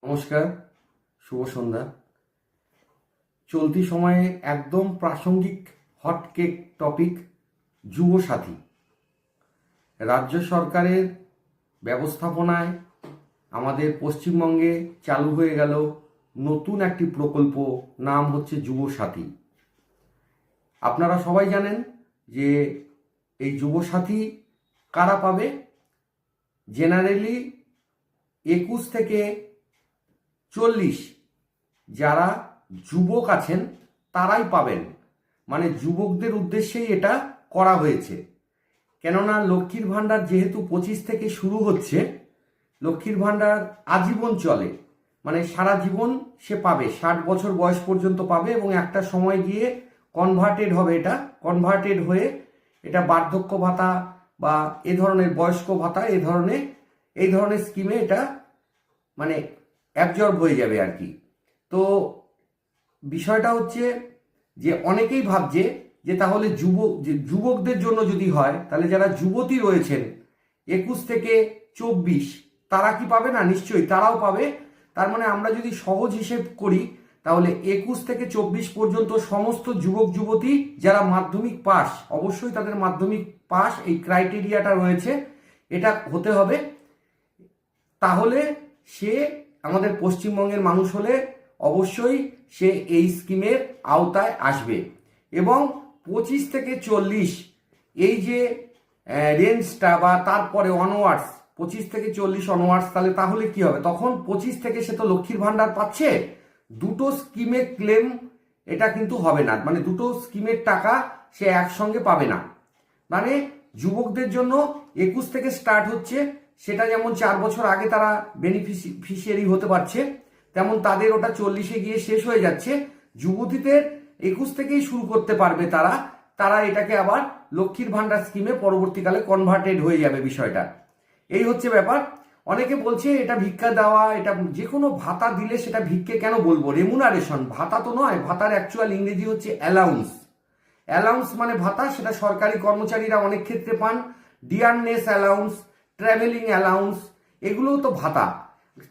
নমস্কার, শুভ সন্ধ্যা। চলতি সময়ে একদম প্রাসঙ্গিক হটকেক টপিক যুবসাথী। রাজ্য সরকারের ব্যবস্থাপনায় আমাদের পশ্চিমবঙ্গে চালু হয়ে গেল নতুন একটি প্রকল্প, নাম হচ্ছে যুবসাথী। আপনারা সবাই জানেন যে এই যুবসাথী কারা পাবে। জেনারেলি 21 থেকে 40 যারা যুবক আছেন তারাই পাবেন, মানে যুবকদের উদ্দেশ্যেই এটা করা হয়েছে। কেননা লক্ষ্মীর ভাণ্ডার যেহেতু 25 থেকে শুরু হচ্ছে, লক্ষ্মীর ভাণ্ডার আজীবন চলে, মানে সারা জীবন সে পাবে, 60 বছর বয়স পর্যন্ত পাবে এবং একটা সময় গিয়ে কনভার্টেড হবে। এটা কনভার্টেড হয়ে এটা বার্ধক্য ভাতা বা এ ধরনের বয়স্ক ভাতা এই ধরনের স্কিমে এটা মানে অ্যাবজর্ব হয়ে যাবে আর কি। তো বিষয়টা হচ্ছে যে অনেকেই ভাবছে যে তাহলে যুবকদের জন্য যদি হয় তাহলে যারা যুবতী রয়েছেন 21 থেকে 24 তারা কি পাবে না? নিশ্চয়ই তারাও পাবে। তার মানে আমরা যদি সহজ হিসেব করি তাহলে 21 থেকে 24 পর্যন্ত সমস্ত যুবক যুবতী যারা মাধ্যমিক পাস, অবশ্যই তাদের মাধ্যমিক পাস এই ক্রাইটেরিয়াটা রয়েছে, এটা হতে হবে। তাহলে সে আমাদের পশ্চিমবঙ্গের মানুষ হলে অবশ্যই সে এই স্কিমের আওতায় আসবে। এবং 25 থেকে 40 এই যে রেঞ্জটা বা তারপরে অনওয়ার্ডস 25 থেকে 40 অনওয়ার্ডস, তাহলে কি হবে? তখন 25 থেকে সে তো লক্ষ্মীর ভাণ্ডার পাচ্ছে, দুটো স্কিমে ক্লেম এটা কিন্তু হবে না, মানে দুটো স্কিমের টাকা সে একসঙ্গে পাবে না। মানে যুবকদের জন্য 21 থেকে স্টার্ট হচ্ছে, সেটা যেমন 4 বছর আগে তারা বেনিফিশিয়ারি হতে পারছে, তেমন তাদের ওটা 40-এ গিয়ে শেষ হয়ে যাচ্ছে। যুবতীদের 21 থেকেই শুরু করতে পারবে তারা এটাকে আবার লক্ষ্মীর ভাণ্ডার স্কিমে পরবর্তীকালে কনভার্টেড হয়ে যাবে বিষয়টা। এই হচ্ছে ব্যাপার। অনেকে বলছে এটা ভিক্ষা দেওয়া, এটা যে কোনো ভাতা দিলে সেটা ভিক্ষে কেন বলবো? রেমুনারেশন, ভাতা তো নয়। ভাতার অ্যাকচুয়াল ইংরেজি হচ্ছে অ্যালাউন্স। অ্যালাউন্স মানে ভাতা, সেটা সরকারি কর্মচারীরা অনেক ক্ষেত্রে পান। ডিয়ারনেস অ্যালাউন্স, ট্রাভেলিং অ্যালাউন্স, এগুলোও তো ভাতা,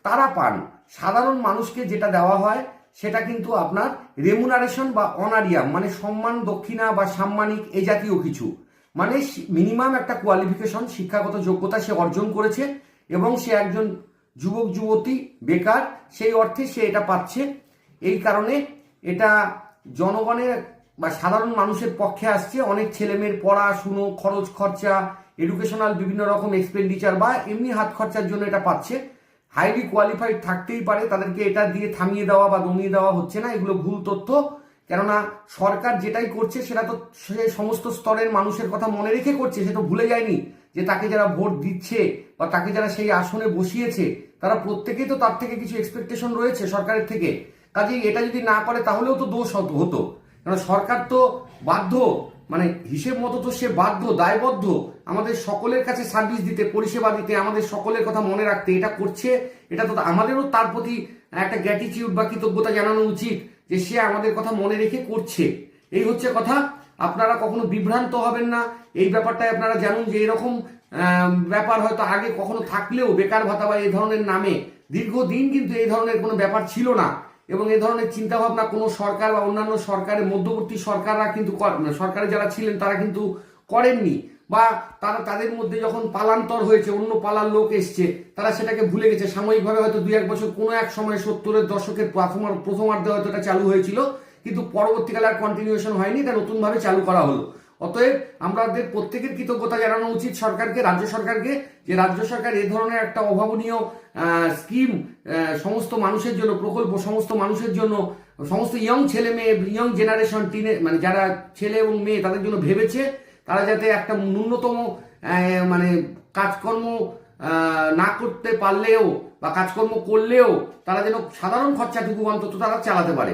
তারা পান। সাধারণ মানুষকে যেটা দেওয়া হয় সেটা কিন্তু আপনার রেমুনারেশন বা অনারিয়াম, মানে সম্মান, দক্ষিণা বা সাম্মানিক এ জাতীয় কিছু। মানে মিনিমাম একটা কোয়ালিফিকেশন, শিক্ষাগত যোগ্যতা সে অর্জন করেছে এবং সে একজন যুবক যুবতী বেকার, সেই অর্থে সে এটা পাচ্ছে। এই কারণে এটা জনগণের বা সাধারণ মানুষের পক্ষে আসছে। অনেক ছেলেমেয়ের পড়াশুনো, খরচ খরচা, এডুকেশনাল বিভিন্ন রকম এক্সপেন্ডিচার বা এমনি হাত খরচার জন্য এটা পাচ্ছে। হাইলি কোয়ালিফাইড থাকতেই পারে, তাদেরকে এটা দিয়ে থামিয়ে দেওয়া বা দমিয়ে দেওয়া হচ্ছে না, এগুলো ভুল তথ্য। কেননা সরকার যেটাই করছে সেটা তো সে সমস্ত স্তরের মানুষের কথা মনে রেখে করছে, সে তো ভুলে যায়নি যে তাকে যারা ভোট দিচ্ছে বা তাকে যারা সেই আসনে বসিয়েছে তারা প্রত্যেকেই তো তার থেকে কিছু এক্সপেকটেশন রয়েছে সরকারের থেকে। কাজেই এটা যদি না করে তাহলেও তো দোষ হতো। কারণ সরকার তো বাধ্য, মানে হিসেব মতো তো সে বাধ্য, দায়বদ্ধ আমাদের সকলের কাছে সার্ভিস দিতে, পরিষেবা দিতে, আমাদের সকলের কথা মনে রাখতে। এটা করছে, এটা তো আমাদেরও তার প্রতি একটা গ্র্যাটিটিউড বা কৃতজ্ঞতা জানানো উচিত যে সে আমাদের কথা মনে রেখে করছে। এই হচ্ছে কথা। আপনারা কখনো বিভ্রান্ত হবেন না এই ব্যাপারটায়। আপনারা জানুন যে এরকম ব্যাপার হয়তো আগে কখনো থাকলেও বেকার ভাতা বা এই ধরনের নামে দীর্ঘদিন কিন্তু এই ধরনের কোনো ব্যাপার ছিল না, এবং এই ধরনের চিন্তাভাবনা কোনো সরকার বা অন্যান্য সরকারের মধ্যবর্তী সরকাররা কিন্তু সরকারে যারা ছিলেন তারা কিন্তু করেননি, বা তাদের মধ্যে যখন পালান্তর হয়েছে, অন্য পালার লোক এসছে, তারা সেটাকে ভুলে গেছে। সাময়িকভাবে হয়তো 2-1 বছর কোনো এক সময় 70-এর দশকের প্রথমার্ধে হয়তো এটা চালু হয়েছিল, কিন্তু পরবর্তীকালে আর কন্টিনিউশন হয়নি, এটা নতুনভাবে চালু করা হলো। অতএব আমাদের প্রত্যেকের কৃতজ্ঞতা জানানো উচিত সরকারকে, রাজ্য সরকারকে, যে রাজ্য সরকার এই ধরনের একটা অভাবনীয় স্কিম সমস্ত মানুষের জন্য, প্রকল্প সমস্ত মানুষের জন্য, সমস্ত ইয়ং ছেলে মেয়ে, ইয়ং জেনারেশন, মানে যারা ছেলে এবং মেয়ে তাদের জন্য ভেবেছে। তারা যাতে একটা ন্যূনতম মানে কাজকর্ম না করতে পারলেও বা কাজকর্ম করলেও তারা যেন সাধারণ খরচাটুকু অন্তত তারা চালাতে পারে।